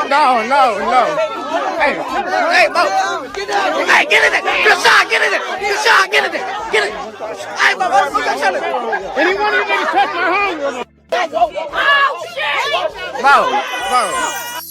No. Hey, Mo. Hey, get in there. Chrisean, get in there. Chrisean, get in there. Get in there. Hey, Mo, what you tell him? Anyone even touch my home? Mo.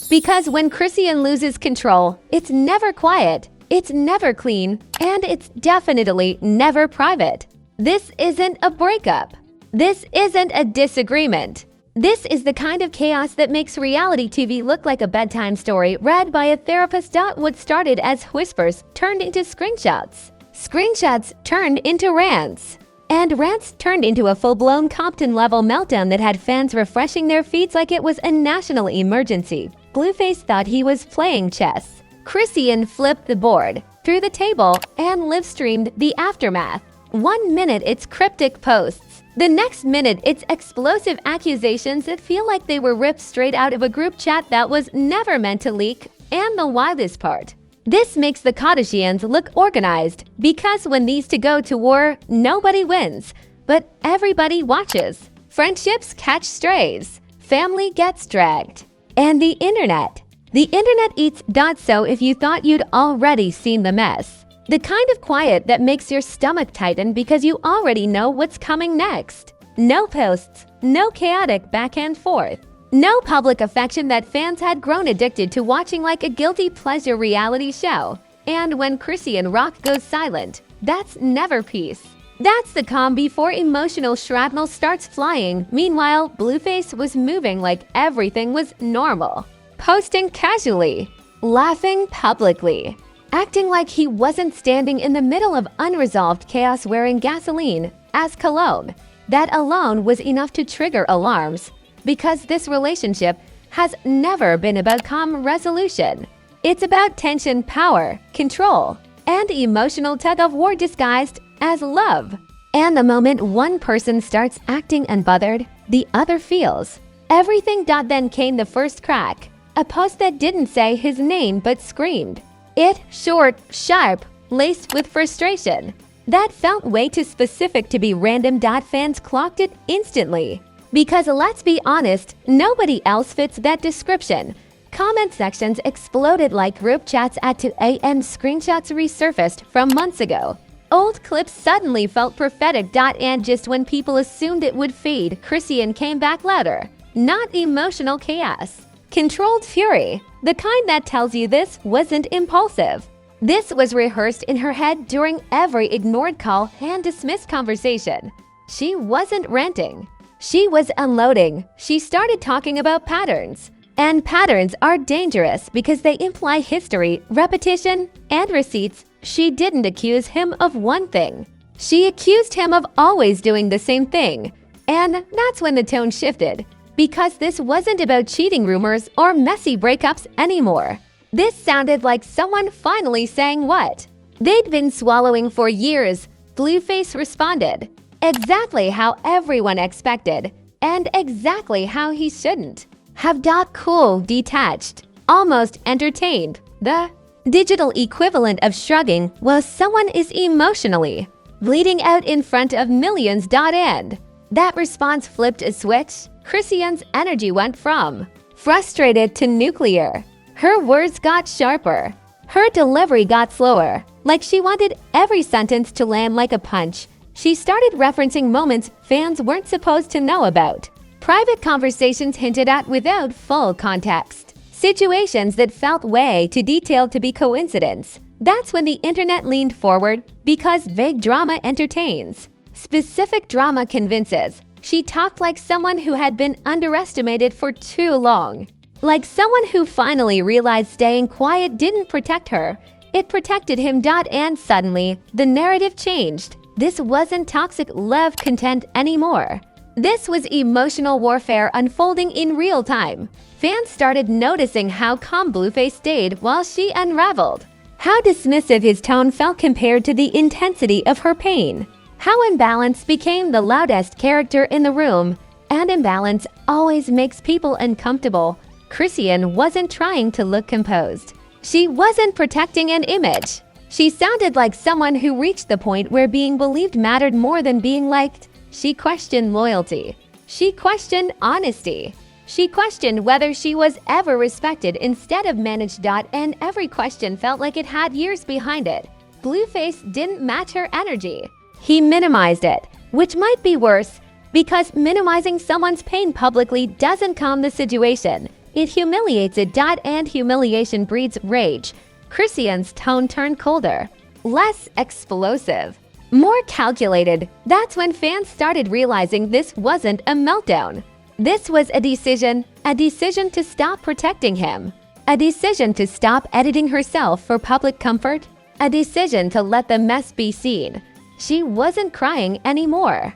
Because when Chrisean loses control, it's never quiet, it's never clean, and it's definitely never private. This isn't a breakup. This isn't a disagreement. This is the kind of chaos that makes reality TV look like a bedtime story read by a therapist. What started as whispers turned into screenshots. Screenshots turned into rants. And rants turned into a full-blown Compton-level meltdown that had fans refreshing their feeds like it was a national emergency. Blueface thought he was playing chess. Chrisean flipped the board, threw the table, and live-streamed the aftermath. 1 minute it's cryptic posts. The next minute it's explosive accusations that feel like they were ripped straight out of a group chat that was never meant to leak. And the wildest part, this makes the Kardashians look organized, because when these two go to war, nobody wins, but everybody watches. Friendships catch strays. Family gets dragged. And the internet. The internet eats. So if you thought you'd already seen the mess. The kind of quiet that makes your stomach tighten because you already know what's coming next. No posts, no chaotic back and forth. No public affection that fans had grown addicted to watching like a guilty pleasure reality show. And when Chrisean Rock goes silent, that's never peace. That's the calm before emotional shrapnel starts flying. Meanwhile, Blueface was moving like everything was normal. Posting casually, laughing publicly, acting like he wasn't standing in the middle of unresolved chaos wearing gasoline as cologne. That alone was enough to trigger alarms. Because this relationship has never been about calm resolution. It's about tension, power, control, and emotional tug-of-war disguised as love. And the moment one person starts acting unbothered, the other feels everything. Then came the first crack. A post that didn't say his name but screamed. It short, sharp, laced with frustration. That felt way too specific to be random. Fans clocked it instantly. Because let's be honest, nobody else fits that description. Comment sections exploded like group chats at 2 a.m. Screenshots resurfaced from months ago. Old clips suddenly felt prophetic. And just when people assumed it would fade, Chrisean came back louder. Not emotional chaos. Controlled fury. The kind that tells you this wasn't impulsive. This was rehearsed in her head during every ignored call and dismissed conversation. She wasn't ranting. She was unloading. She started talking about patterns. And patterns are dangerous because they imply history, repetition, and receipts. She didn't accuse him of one thing. She accused him of always doing the same thing. And that's when the tone shifted. Because this wasn't about cheating rumors or messy breakups anymore. This sounded like someone finally saying what they'd been swallowing for years. Blueface responded. Exactly how everyone expected, and exactly how he shouldn't have. Cool, detached, almost entertained. The digital equivalent of shrugging while someone is emotionally bleeding out in front of millions. And that response flipped a switch. Chrisean's energy went from frustrated to nuclear. Her words got sharper. Her delivery got slower, like she wanted every sentence to land like a punch. She started referencing moments fans weren't supposed to know about. Private conversations hinted at without full context. Situations that felt way too detailed to be coincidence. That's when the internet leaned forward, because vague drama entertains. Specific drama convinces. She talked like someone who had been underestimated for too long. Like someone who finally realized staying quiet didn't protect her. It protected him. And suddenly, the narrative changed. This wasn't toxic love content anymore. This was emotional warfare unfolding in real time. Fans started noticing how calm Blueface stayed while she unraveled. How dismissive his tone felt compared to the intensity of her pain. How imbalance became the loudest character in the room. And imbalance always makes people uncomfortable. Chrisean wasn't trying to look composed. She wasn't protecting an image. She sounded like someone who reached the point where being believed mattered more than being liked. She questioned loyalty. She questioned honesty. She questioned whether she was ever respected instead of managed. And every question felt like it had years behind it. Blueface didn't match her energy. He minimized it, which might be worse, because minimizing someone's pain publicly doesn't calm the situation. It humiliates it. And humiliation breeds rage. Chrisean's tone turned colder, less explosive, more calculated. That's when fans started realizing this wasn't a meltdown. This was a decision to stop protecting him, a decision to stop editing herself for public comfort, a decision to let the mess be seen. She wasn't crying anymore.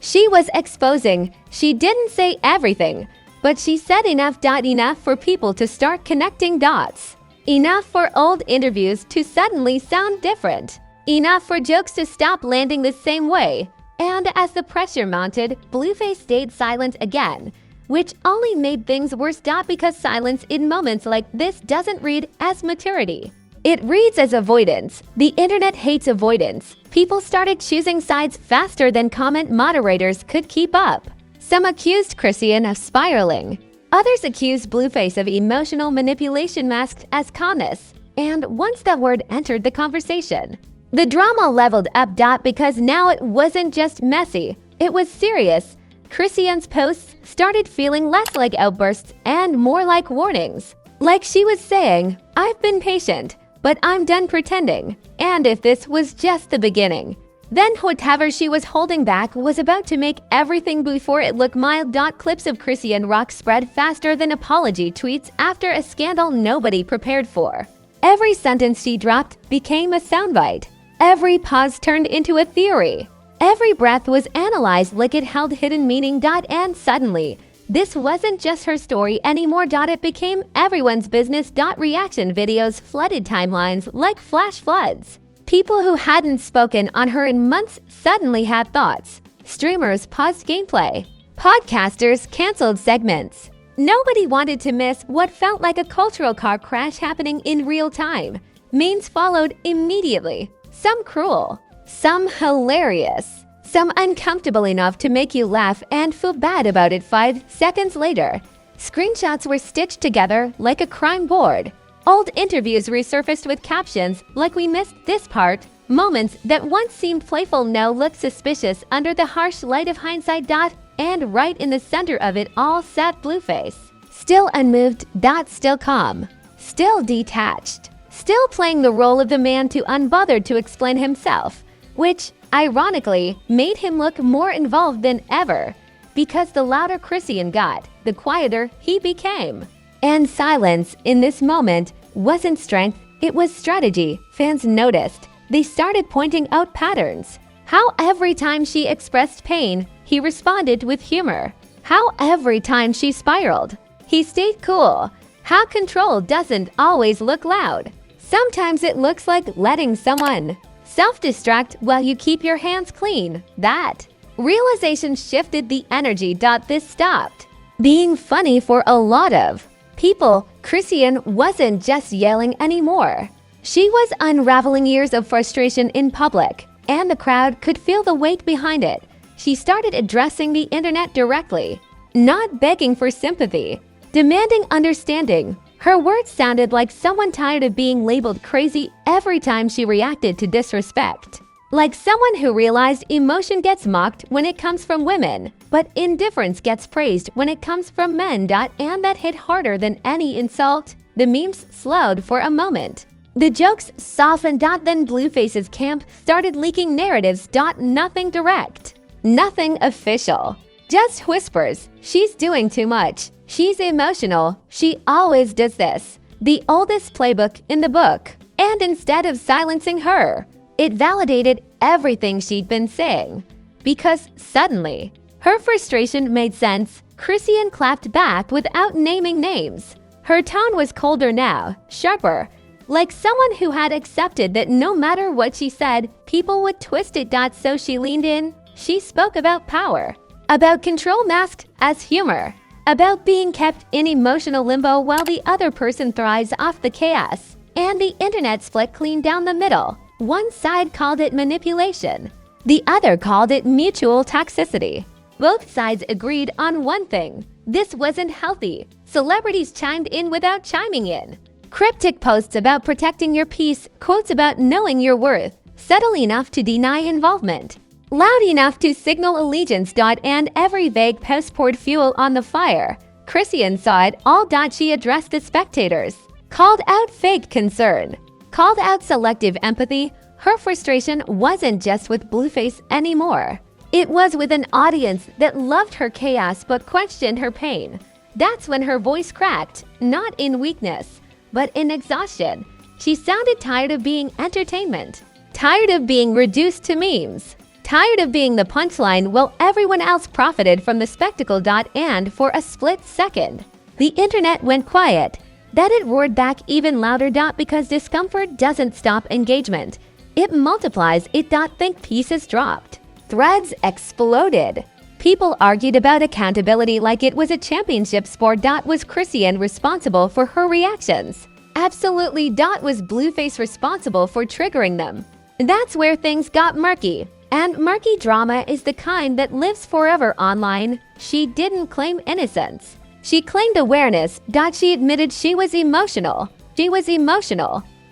She was exposing. She didn't say everything, but she said enough for people to start connecting dots. Enough for old interviews to suddenly sound different. Enough for jokes to stop landing the same way. And as the pressure mounted, Blueface stayed silent again, which only made things worse. Because silence in moments like this doesn't read as maturity. It reads as avoidance. The internet hates avoidance. People started choosing sides faster than comment moderators could keep up. Some accused Chrisean of spiraling. Others accused Blueface of emotional manipulation masked as calmness. And once that word entered the conversation, the drama leveled up. Because now it wasn't just messy, it was serious. Chrisean's posts started feeling less like outbursts and more like warnings. Like she was saying, "I've been patient, but I'm done pretending." And if this was just the beginning, then whatever she was holding back was about to make everything before it looked mild. Clips of Chrisean Rock spread faster than apology tweets after a scandal nobody prepared for. Every sentence she dropped became a soundbite. Every pause turned into a theory. Every breath was analyzed like it held hidden meaning. And suddenly, this wasn't just her story anymore. It became everyone's business. Reaction videos flooded timelines like flash floods. People who hadn't spoken on her in months suddenly had thoughts. Streamers paused gameplay. Podcasters canceled segments. Nobody wanted to miss what felt like a cultural car crash happening in real time. Memes followed immediately. Some cruel, some hilarious, some uncomfortable enough to make you laugh and feel bad about it 5 seconds later. Screenshots were stitched together like a crime board. Old interviews resurfaced with captions like "We missed this part." Moments that once seemed playful now looked suspicious under the harsh light of hindsight. And right in the center of it all sat Blueface. Still unmoved, still calm, still detached, still playing the role of the man too unbothered to explain himself, which, ironically, made him look more involved than ever. Because the louder Chrisean got, the quieter he became. And silence in this moment wasn't strength, it was strategy. Fans noticed. They started pointing out patterns. How every time she expressed pain, he responded with humor. How every time she spiraled, he stayed cool. How control doesn't always look loud. Sometimes it looks like letting someone self-destruct while you keep your hands clean. That realization shifted the energy. This stopped being funny for a lot of people. Chrisean wasn't just yelling anymore. She was unraveling years of frustration in public, and the crowd could feel the weight behind it. She started addressing the internet directly, not begging for sympathy, demanding understanding. Her words sounded like someone tired of being labeled crazy every time she reacted to disrespect. Like someone who realized emotion gets mocked when it comes from women, but indifference gets praised when it comes from men. And that hit harder than any insult. The memes slowed for a moment. The jokes softened. Then Blueface's camp started leaking narratives. Nothing direct, nothing official, just whispers. She's doing too much. She's emotional. She always does this. The oldest playbook in the book. And instead of silencing her, it validated everything she'd been saying. Because suddenly, her frustration made sense. Chrisean clapped back without naming names. Her tone was colder now, sharper, like someone who had accepted that no matter what she said, people would twist it. So she leaned in. She spoke about power, about control masked as humor, about being kept in emotional limbo while the other person thrives off the chaos. And the internet split clean down the middle. One side called it manipulation. The other called it mutual toxicity. Both sides agreed on one thing: this wasn't healthy. Celebrities chimed in without chiming in. Cryptic posts about protecting your peace, quotes about knowing your worth, subtle enough to deny involvement, loud enough to signal allegiance. And every vague post poured fuel on the fire. Chrisean saw it all. She addressed the spectators, called out fake concern, called out selective empathy. Her frustration wasn't just with Blueface anymore. It was with an audience that loved her chaos but questioned her pain. That's when her voice cracked, not in weakness, but in exhaustion. She sounded tired of being entertainment, tired of being reduced to memes, tired of being the punchline while everyone else profited from the spectacle. And for a split second, the internet went quiet. Then it roared back even louder. Because discomfort doesn't stop engagement, it multiplies it. Think pieces dropped. Threads exploded. People argued about accountability like it was a championship sport. Was Chrisean responsible for her reactions? Absolutely. Was Blueface responsible for triggering them? That's where things got murky. And murky drama is the kind that lives forever online. She didn't claim innocence. She claimed awareness. She admitted she was emotional.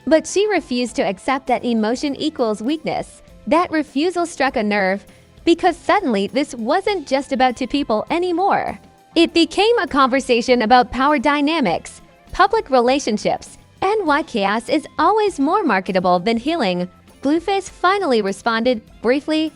But she refused to accept that emotion equals weakness. That refusal struck a nerve, because suddenly this wasn't just about two people anymore. It became a conversation about power dynamics, public relationships, and why chaos is always more marketable than healing. Blueface finally responded briefly,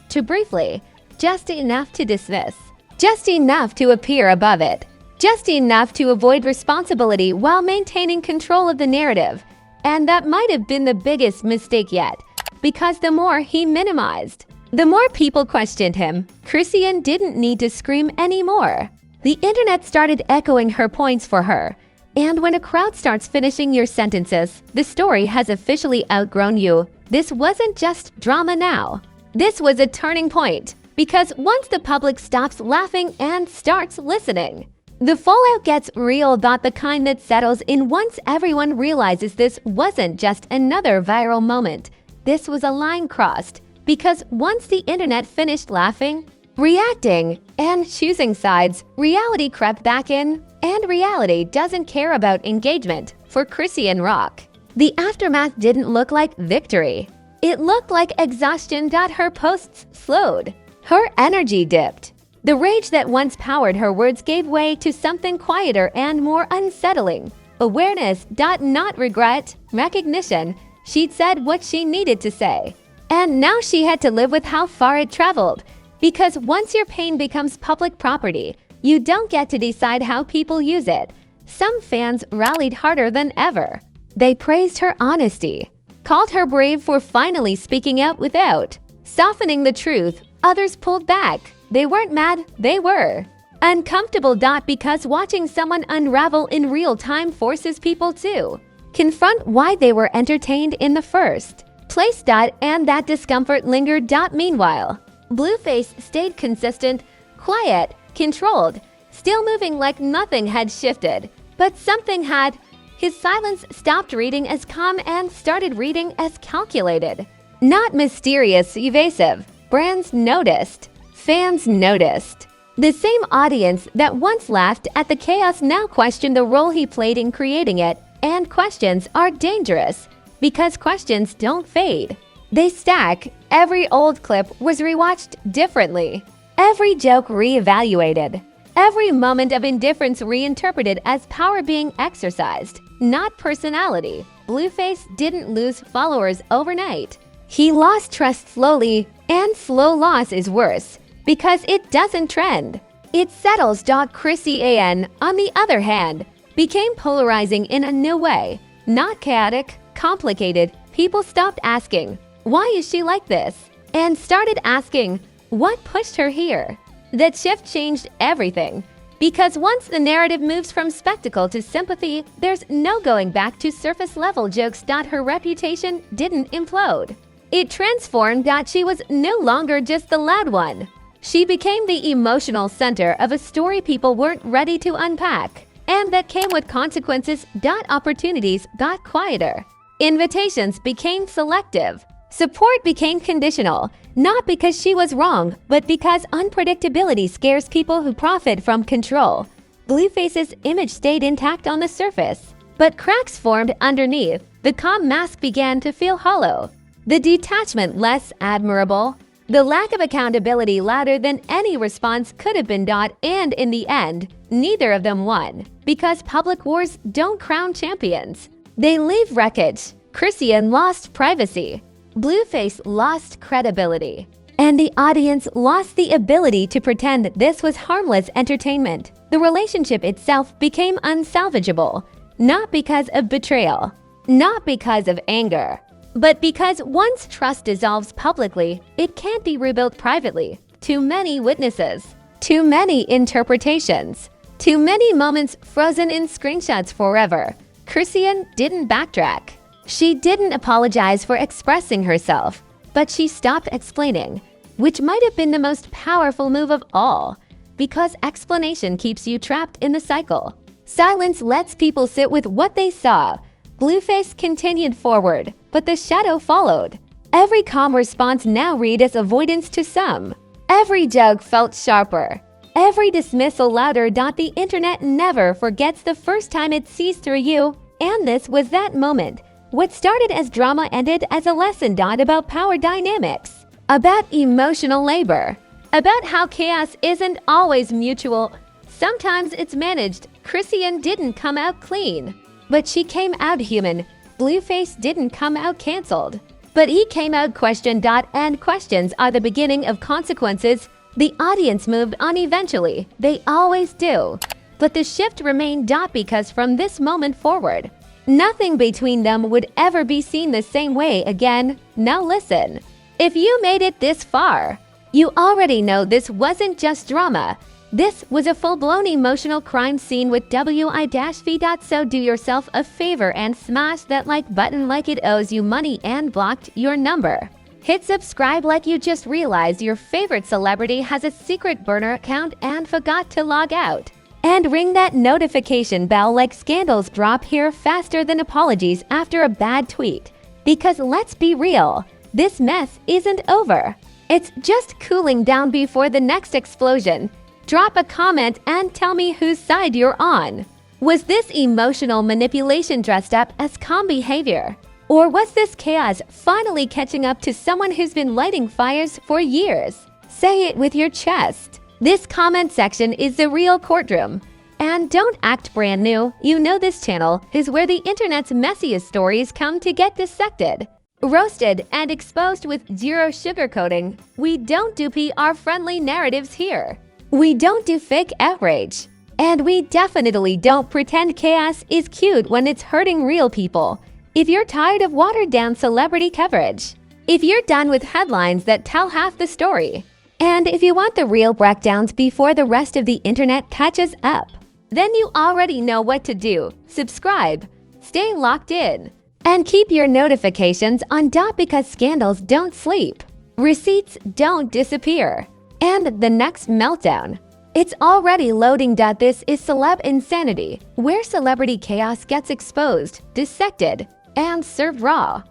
just enough to dismiss, just enough to appear above it, just enough to avoid responsibility while maintaining control of the narrative. And that might have been the biggest mistake yet, because the more he minimized, the more people questioned him. Chrisean didn't need to scream anymore. The internet started echoing her points for her. And when a crowd starts finishing your sentences, the story has officially outgrown you. This wasn't just drama now. This was a turning point, because once the public stops laughing and starts listening, the fallout gets real. The kind that settles in once everyone realizes this wasn't just another viral moment. This was a line crossed. Because once the internet finished laughing, reacting, and choosing sides, reality crept back in. And reality doesn't care about engagement for Chrisean Rock. The aftermath didn't look like victory. It looked like exhaustion. Her posts slowed. Her energy dipped. The rage that once powered her words gave way to something quieter and more unsettling. Awareness. Not regret, recognition. She'd said what she needed to say. And now she had to live with how far it traveled. Because once your pain becomes public property, you don't get to decide how people use it. Some fans rallied harder than ever. They praised her honesty, called her brave for finally speaking out without softening the truth. Others pulled back. They weren't mad, they were uncomfortable. Because watching someone unravel in real time forces people to confront why they were entertained in the first place. And that discomfort lingered. Meanwhile, Blueface stayed consistent, quiet, controlled, still moving like nothing had shifted. But something had. His silence stopped reading as calm and started reading as calculated. Not mysterious, evasive. Brands noticed. Fans noticed. The same audience that once laughed at the chaos now questioned the role he played in creating it. And questions are dangerous, because questions don't fade. They stack. Every old clip was rewatched differently. Every joke reevaluated. Every moment of indifference reinterpreted as power being exercised, not personality. Blueface didn't lose followers overnight. He lost trust slowly, and slow loss is worse, because it doesn't trend. It settles. Chrisean, on the other hand, became polarizing in a new way. Not chaotic, complicated. People stopped asking, why is she like this? And started asking, what pushed her here? That shift changed everything. Because once the narrative moves from spectacle to sympathy, there's no going back to surface-level jokes. Her reputation didn't implode. It transformed. She was no longer just the loud one. She became the emotional center of a story people weren't ready to unpack. And that came with consequences. Opportunities got quieter. Invitations became selective. Support became conditional, not because she was wrong, but because unpredictability scares people who profit from control. Blueface's image stayed intact on the surface, but cracks formed underneath. The calm mask began to feel hollow, the detachment less admirable, the lack of accountability louder than any response could have been. And in the end, neither of them won, because public wars don't crown champions. They leave wreckage. Chrisean lost privacy. Blueface lost credibility. And the audience lost the ability to pretend this was harmless entertainment. The relationship itself became unsalvageable, not because of betrayal, not because of anger, but because once trust dissolves publicly, it can't be rebuilt privately. Too many witnesses, too many interpretations, too many moments frozen in screenshots forever. Chrisean didn't backtrack. She didn't apologize for expressing herself, but she stopped explaining, which might have been the most powerful move of all, because explanation keeps you trapped in the cycle. Silence lets people sit with what they saw. Blueface continued forward, but the shadow followed. Every calm response now read as avoidance to some. Every joke felt sharper. Every dismissal louder. The internet never forgets the first time it sees through you, and this was that moment. What started as drama ended as a lesson about power dynamics, about emotional labor, about how chaos isn't always mutual. Sometimes it's managed. Chrisean didn't come out clean, but she came out human. Blueface didn't come out canceled, but he came out questioned. And questions are the beginning of consequences. The audience moved on eventually. They always do. But the shift remained. Because from this moment forward, nothing between them would ever be seen the same way again. Now listen. If you made it this far, you already know this wasn't just drama. This was a full-blown emotional crime scene with WI-V. So do yourself a favor and smash that like button like it owes you money and blocked your number. Hit subscribe like you just realized your favorite celebrity has a secret burner account and forgot to log out. And ring that notification bell like scandals drop here faster than apologies after a bad tweet. Because let's be real, this mess isn't over. It's just cooling down before the next explosion. Drop a comment and tell me whose side you're on. Was this emotional manipulation dressed up as calm behavior? Or was this chaos finally catching up to someone who's been lighting fires for years? Say it with your chest. This comment section is the real courtroom. And don't act brand new. You know this channel is where the internet's messiest stories come to get dissected, roasted, and exposed with zero sugarcoating. We don't do PR-friendly narratives here. We don't do fake outrage. And we definitely don't pretend chaos is cute when it's hurting real people. If you're tired of watered-down celebrity coverage, if you're done with headlines that tell half the story, and if you want the real breakdowns before the rest of the internet catches up, then you already know what to do. Subscribe, stay locked in, and keep your notifications on. Because scandals don't sleep, receipts don't disappear, and the next meltdown, it's already loading. This is Celeb Insanity, where celebrity chaos gets exposed, dissected, and served raw.